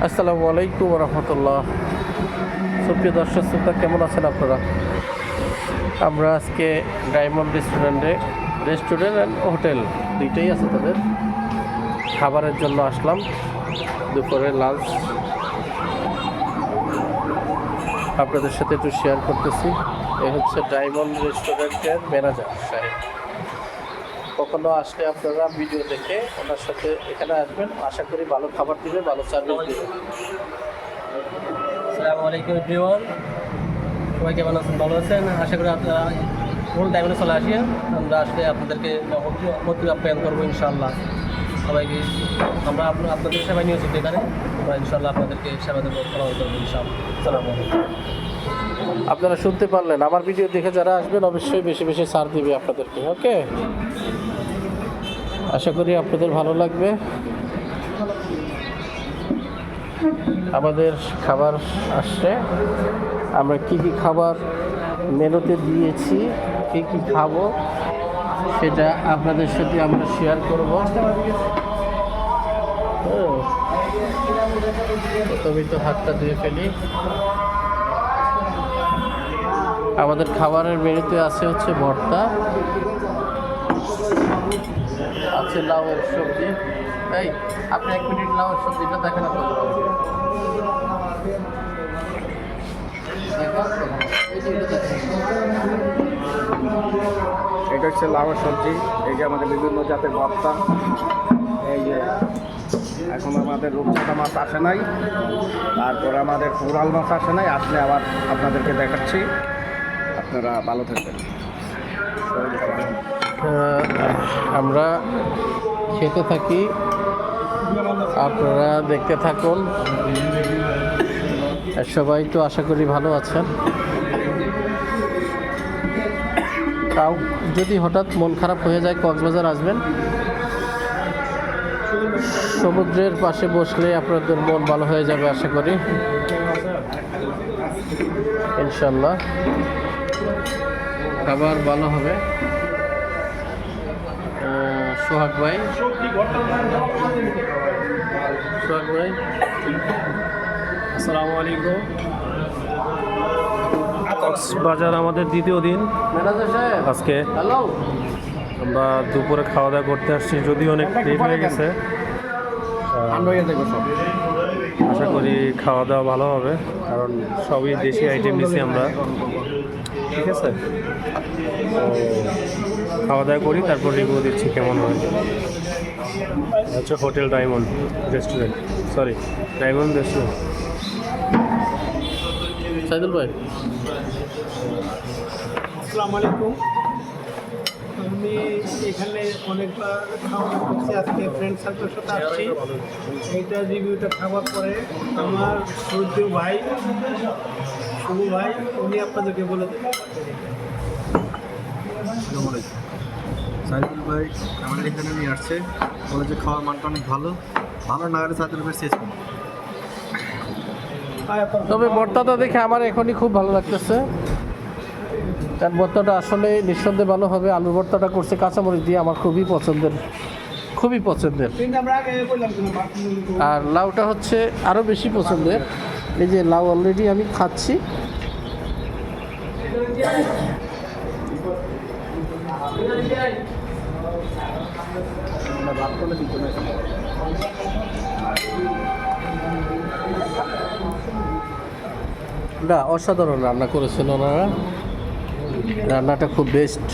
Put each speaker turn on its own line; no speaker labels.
আসসালামু আলাইকুম রহমতুল্লাহ। সুপ্রিয় দর্শক শ্রোতা, কেমন আছেন আপনারা? আমরা আজকে ডায়মন্ড রেস্টুরেন্ট অ্যান্ড হোটেল দুইটাই আছে তাদের, খাবারের জন্য আসলাম। দুপুরে লাঞ্চ আপনাদের সাথে একটু শেয়ার করতেছি। এ হচ্ছে ডায়মন্ড রেস্টুরেন্টের ম্যানেজার সাহেব। কখনো আসলে আপনারা ভিডিও দেখে ওনার সাথে এখানে আসবেন, আশা করি ভালো খাবার দিবে, ভালো সার্ভিস দিবে।
আসসালামু আলাইকুম এভরিওয়ান, সবাই কেমন আছেন? ভালো আছেন? আশা করি আপনারা ফুল টাইমে চলে আসেন। আমরা আসলে আপনাদেরকে অতি আপ্যায়ন করবো ইনশাআল্লাহ। সবাইকে আমরা আপনাদের সেবা নিয়েছি এখানে, আমরা ইনশাআল্লাহ আপনাদেরকে সেবা দেবো, ফলো করবো ইনশাআল্লাহ। আসসালামু আলাইকুম।
আপনারা শুনতে পারলেন, আমার ভিডিও দেখে যারা আসবেন অবশ্যই বেশি বেশি ছাড় দিবে আপনাদেরকে। ওকে, আশা করি আপনাদের ভালো লাগবে। আমাদের খাবার আসছে, আমরা কি কি খাবার মেনুতে দিয়েছি, কি কি খাবো সেটা আপনাদের সাথে আমরা শেয়ার করব। প্রথমেই তো হাতটা ধুয়ে ফেলি। আমাদের খাবারের মেনুতে আছে হচ্ছে ভর্তা, আছে লাউয়ের সবজি। এই আপনি 1 মিনিট লাউয়ের সবজিটা দেখেন আপনাদের।
এটা হচ্ছে লাউয়ের সবজি, এই যে আমাদের বিভিন্ন জাতের ভর্তা। এই যে এখন আমাদের রূপচাঁদা মাছ আসে নাই, তারপরে আমাদের কোরাল মাছ আসে নাই, আসলে আবার আপনাদেরকে দেখাচ্ছি। আপনারা ভালো থাকবেন।
আমরা খেতে থাকি, আপনারা দেখতে থাকুন। সবাই তো আশা করি ভালো আছেন। তাও যদি হঠাৎ মন খারাপ হয়ে যায়, কক্সবাজার আসবেন। সমুদ্রের পাশে বসলে আপনাদের মন ভালো হয়ে যাবে আশা করি, ইনশাল্লাহ। খাবার ভালো হবে। সোহাগ ভাই,
আসসালামু আলাইকুম। কক্সবাজার আমাদের দ্বিতীয় দিন।
ম্যানেজার সাহেব
আজকে
হ্যালো।
আমরা দুপুরে খাওয়া দাওয়া করতে আসছি, যদিও অনেক লেট হয়ে গেছে। আশা করি খাওয়া দাওয়া ভালো হবে, কারণ সবই দেশি আইটেম নিছি আমরা। ঠিক আছে, খাওয়া দাওয়া করি, তারপর রিভিউ দিচ্ছি কেমন হয়। আচ্ছা, hotel diamond restaurant, sorry diamond restaurant.
Saidul ভাই,
আসসালামু আলাইকুম। আমি এখানে অনেকবার খাওয়া করছি, আজকে ফ্রেন্ড সার্কেলের সাথে আসছি। এইটা রিভিউটা খাওয়ার পরে আমার সূর্য ভাই, শুভ ভাই, উনি আপনাদেরকে বলে দেবেন।
সাইদুল ভাই আমাদের এখানে নিয়ে আসছে, বলে যে খাওয়ার মানটা অনেক ভালো, ভালো না হলে সাইদুল ভাই শেষ করুন।
তবে ভর্তাটা দেখে আমার এখনই খুব ভালো লাগতেছে। কারণ ভর্তাটা আসলে নিঃসন্দেহে ভালো হবে। আলুর ভর্তাটা করছে কাঁচামরিচ দিয়ে, আমার খুবই পছন্দের। আর লাউটা হচ্ছে আরও বেশি পছন্দের। এই যে লাউ অলরেডি আমি খাচ্ছি। না, অসাধারণ রান্না করেছেন ওনারা, রান্নাটা খুব বেস্ট।